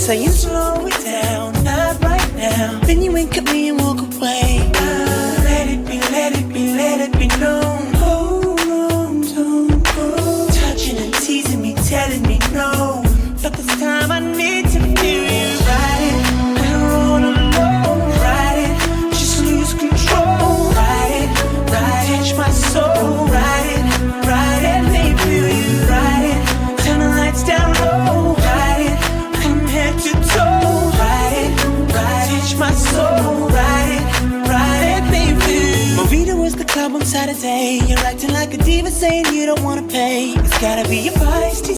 saying slow it down, not right now. Then you wink at me and walk away. Let it be, let it be, let it be known. Hold on, don't go. Touching and teasing me, telling me no. But this time I need to feel you. Ride it, I don't wanna alone. Ride it, just lose control. Ride it, touch my soul. Ride it, let me feel you. Ride it, turn the lights down low. Ride it, from head to toe. Ride it, touch my soul. Ride it, let me feel you. Movida was the club on Saturday. You're acting like a diva saying you don't wanna pay. It's gotta be your feisty